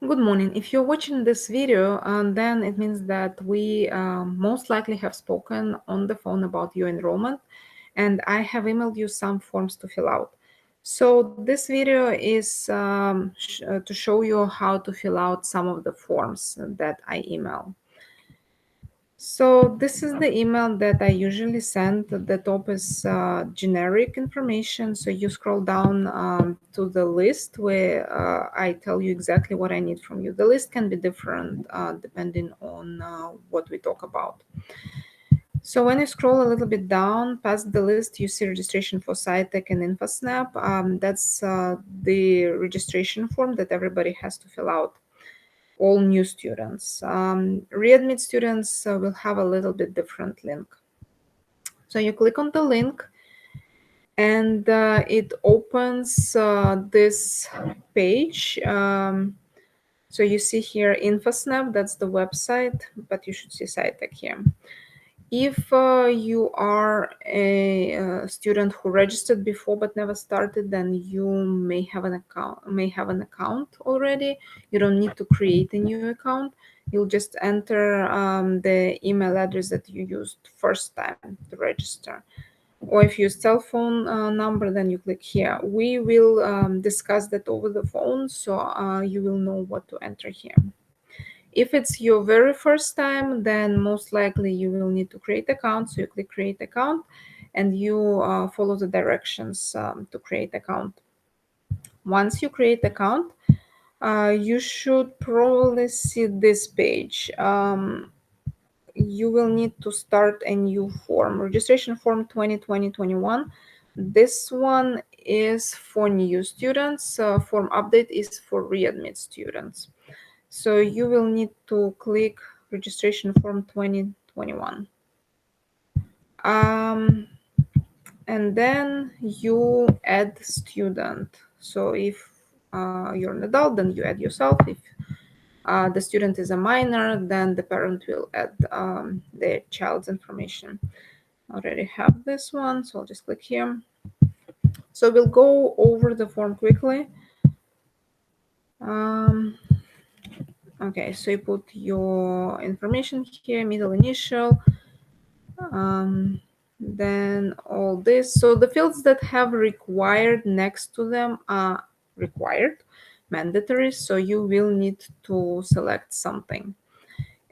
Good morning. If you're watching this video, then it means that we most likely have spoken on the phone about your enrollment, and I have emailed you some forms to fill out. So this video is to show you how to fill out some of the forms that I email. So this is the email that I usually send. The top is generic information. So you scroll down to the list where I tell you exactly what I need from you. The list can be different depending on what we talk about. So when you scroll a little bit down past the list, you see registration for SciTech and InfoSnap. That's the registration form that everybody has to fill out, all new students. Readmit students will have a little bit different link. So you click on the link and it opens this page. So you see here InfoSnap, that's the website, but you should see SciTech here. If you are a student who registered before but never started, then you may have an account already. You don't need to create a new account. You'll just enter the email address that you used first time to register. Or if you use cell phone number, then you click here. We will discuss that over the phone, so you will know what to enter here. If it's your very first time, then most likely you will need to create account. So you click create account and you follow the directions to create account. Once you create account, you should probably see this page. You will need to start a new form, registration form 2020-21. This one is for new students. Form update is for readmit students. So you will need to click registration form 2021. And then you add student. So if you're an adult, then you add yourself. If the student is a minor, then the parent will add their child's information. I already have this one, so I'll just click here. So we'll go over the form quickly. Okay, so you put your information here, middle initial, then all this. So the fields that have required next to them are required, mandatory, so you will need to select something.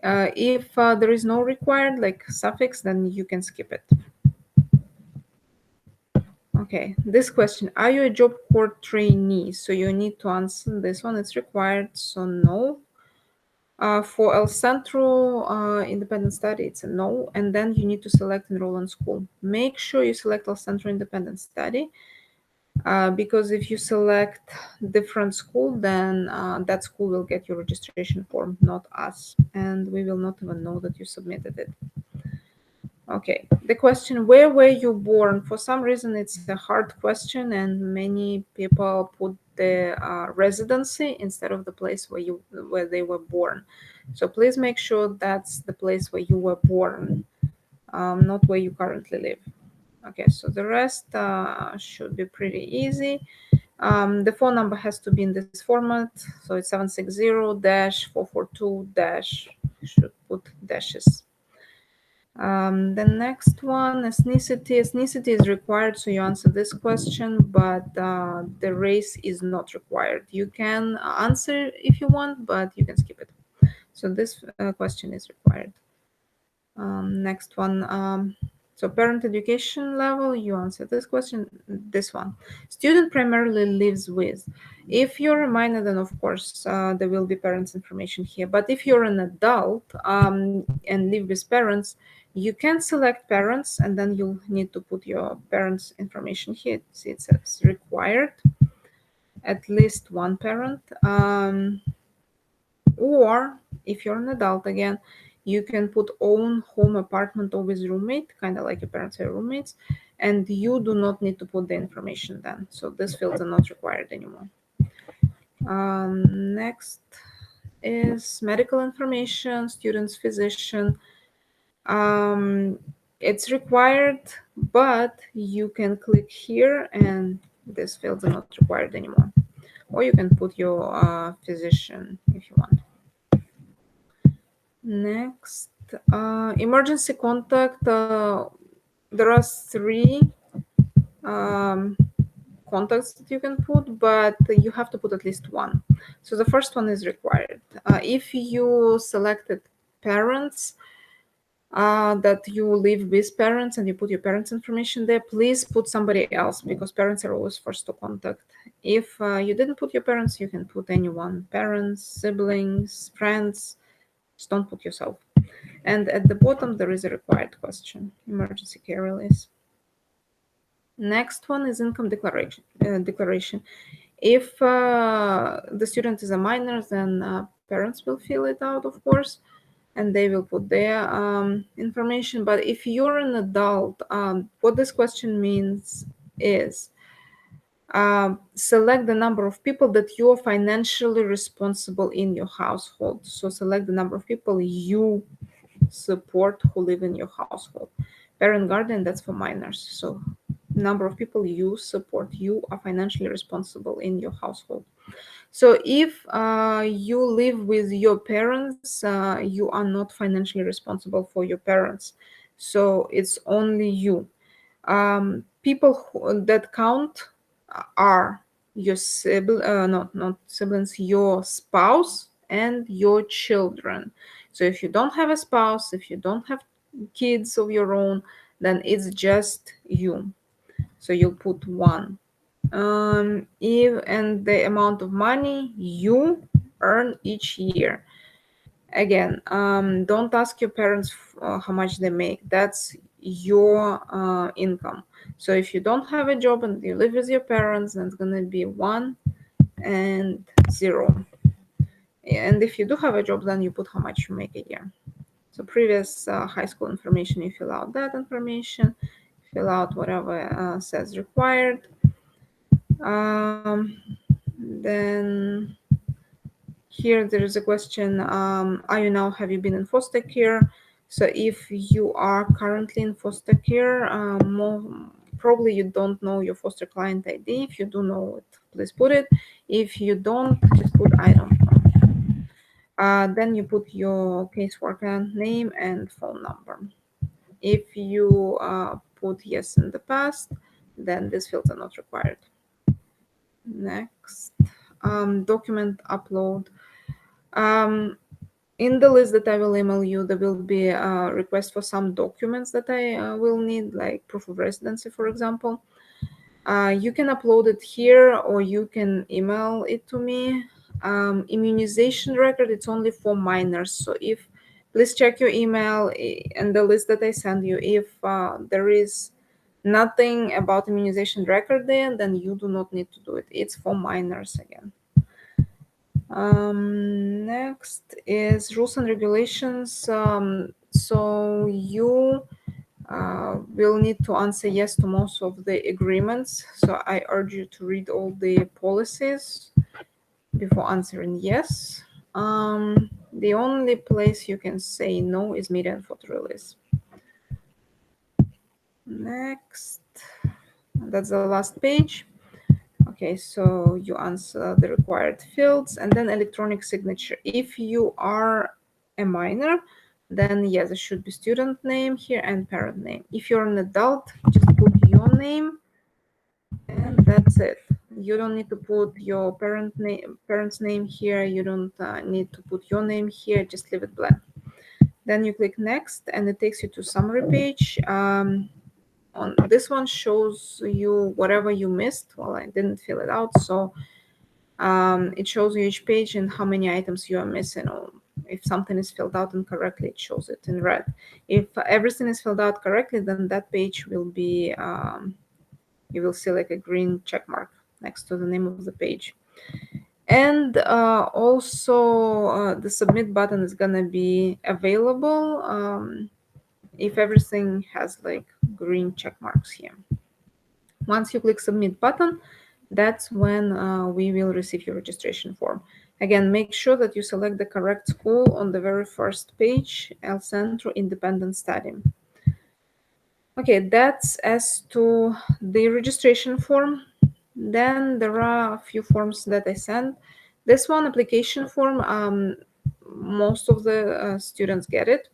If there is no required, like suffix, then you can skip it. Okay, this question, are you a job corps trainee? So you need to answer this one, it's required, so no. For El Centro Independent Study, it's a no, and then you need to select enroll in school. Make sure you select El Centro Independent Study, because if you select different school, then that school will get your registration form, not us, and we will not even know that you submitted it. Okay, the question, where were you born? For some reason, it's a hard question, and many people put the residency instead of the place where they were born. So please make sure that's the place where you were born, not where you currently live. Okay, so the rest should be pretty easy. The phone number has to be in this format, so it's 760-442-, should put dashes. The next one, ethnicity. Ethnicity is required, so you answer this question, but the race is not required. You can answer if you want, but you can skip it. So this question is required. Next one. So parent education level, you answer this question, this one. Student primarily lives with. If you're a minor, then of course there will be parents' information here. But if you're an adult and live with parents, you can select parents and then you'll need to put your parents' information here. See, it says required, at least one parent. Or if you're an adult again, you can put own home, apartment, or with roommate, kind of like your parents are roommates, and you do not need to put the information then. So these fields are not required anymore. Next is medical information, student's physician. It's required, but you can click here and these fields are not required anymore. or you can put your physician if you want. Next, emergency contact. There are three um, contacts that you can put, but you have to put at least one. So the first one is required. If you selected parents, that you live with parents and you put your parents' information there, please put somebody else because parents are always first to contact. If you didn't put your parents, you can put anyone, parents, siblings, friends, just don't put yourself. And at the bottom, there is a required question, emergency care release. Next one is income declaration. If the student is a minor, then parents will fill it out, of course, and they will put their information. But if you're an adult, what this question means is select the number of people that you are financially responsible in your household. So select the number of people you support who live in your household. Parent guardian, that's for minors. So number of people you support, you are financially responsible in your household. So if you live with your parents, you are not financially responsible for your parents. So it's only you. People that count are your not siblings, your spouse and your children. So if you don't have a spouse, if you don't have kids of your own, then it's just you. So you'll put one. If and the amount of money you earn each year. Again, don't ask your parents how much they make. That's your income. So if you don't have a job and you live with your parents, then it's gonna be 1 and 0. And if you do have a job, then you put how much you make a year. So previous high school information, you fill out that information, fill out whatever says required. Then here there is a question, are you now, have you been in foster care? So if you are currently in foster care, probably you don't know your foster client ID. If you do know it, please put it. If you don't, just put I don't know. Then you put your caseworker name and phone number. If you put yes in the past, then these fields are not required. Next, document upload. In the list that I will email you, there will be a request for some documents that I will need, like proof of residency, for example. You can upload it here or you can email it to me. Immunization record, it's only for minors. So if, please check your email and the list that I send you. If there is nothing about immunization record there, then you do not need to do it. It's for minors again. Next is rules and regulations. So you will need to answer yes to most of the agreements. So I urge you to read all the policies before answering yes. The only place you can say no is media and photo release. Next, that's the last page. Okay, so you answer the required fields and then electronic signature. If you are a minor, then yes, there should be student name here and parent name. If you're an adult, just put your name and that's it. You don't need to put your parent's name here. You don't need to put your name here. Just leave it blank. Then you click next and it takes you to summary page. On this one shows you whatever you missed. Well, I didn't fill it out, so it shows you each page and how many items you are missing. Or if something is filled out incorrectly, it shows it in red. If everything is filled out correctly, then that page will be, you will see like a green check mark next to the name of the page. And also the submit button is gonna be available if everything has like green check marks here. Once you click submit button, that's when we will receive your registration form. Again, make sure that you select the correct school on the very first page, El Centro Independent Study. Okay, that's as to the registration form. Then there are a few forms that I sent. This one, application form, most of the students get it.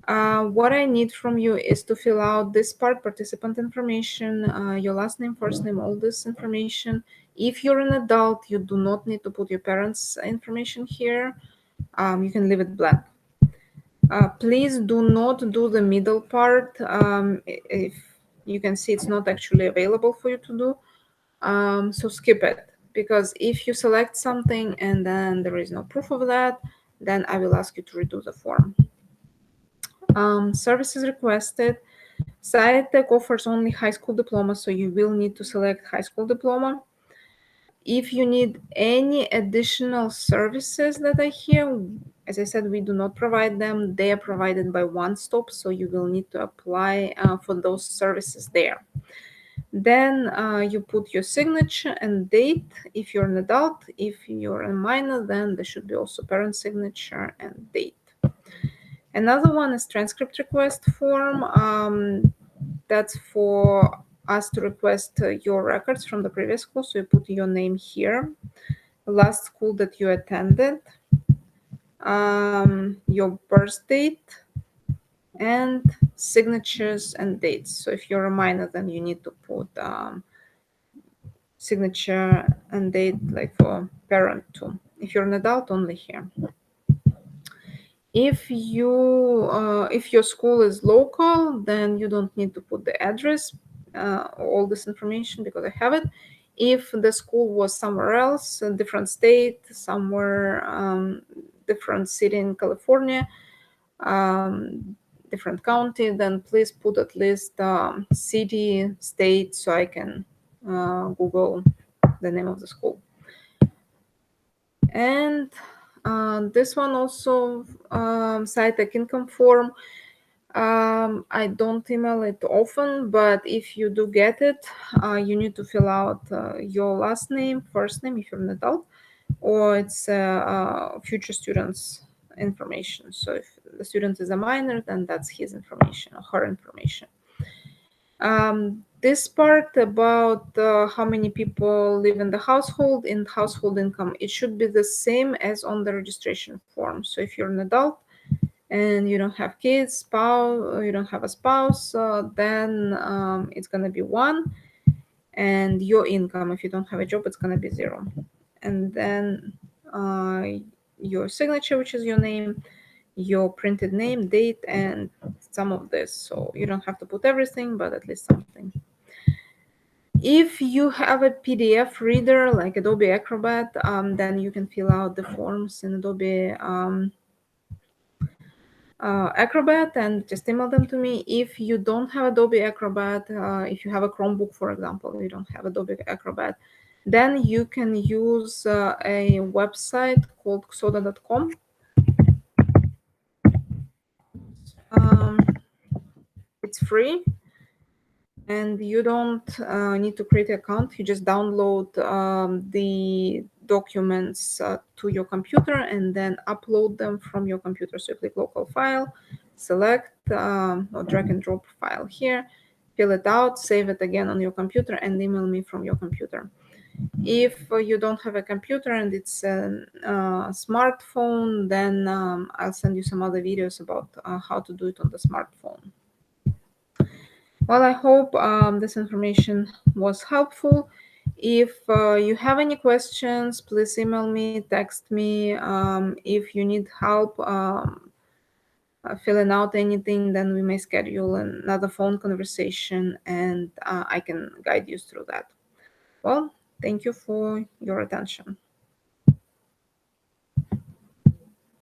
What I need from you is to fill out this part, participant information, your last name, first name, all this information. If you're an adult, you do not need to put your parents' information here. You can leave it blank. Please do not do the middle part. If you can see, it's not actually available for you to do. So skip it, because if you select something and then there is no proof of that, then I will ask you to redo the form. Services requested. SciTech offers only high school diploma, so you will need to select high school diploma. If you need any additional services that are here, as I said, we do not provide them. They are provided by One Stop, so you will need to apply for those services there. Then you put your signature and date if you're an adult. If you're a minor, then there should be also parent signature and date. Another one is transcript request form. That's for us to request your records from the previous school. So you put your name here, last school that you attended, your birth date, and signatures and dates. So if you're a minor, then you need to put signature and date like for parent too. If you're an adult, only here. If your school is local, then you don't need to put the address, all this information, because I have it. If the school was somewhere else, a different state, somewhere different city in California, different county, then please put at least city, state, so I can Google the name of the school. And this one also, SciTech income form. I don't email it often, but if you do get it, you need to fill out your last name, first name if you're an adult, or it's future student's information. So if the student is a minor, then that's his information or her information. This part about how many people live in the household and household income, it should be the same as on the registration form. So if you're an adult and you don't have kids, you don't have a spouse, then it's going to be 1. And your income, if you don't have a job, it's going to be 0. And then your signature, which is your name, your printed name, date, and some of this. So you don't have to put everything, but at least something. If you have a PDF reader like Adobe Acrobat, then you can fill out the forms in Adobe Acrobat and just email them to me. If you don't have Adobe Acrobat, if you have a Chromebook, for example, you don't have Adobe Acrobat, then you can use a website called xoda.com. It's free, and you don't need to create an account. You just download the documents to your computer and then upload them from your computer. So you click local file, select or drag and drop file here, fill it out, save it again on your computer, and email me from your computer. If you don't have a computer and it's a smartphone, then I'll send you some other videos about how to do it on the smartphone. Well, I hope this information was helpful. If you have any questions, please email me, text me. If you need help filling out anything, then we may schedule another phone conversation and I can guide you through that. Well, thank you for your attention.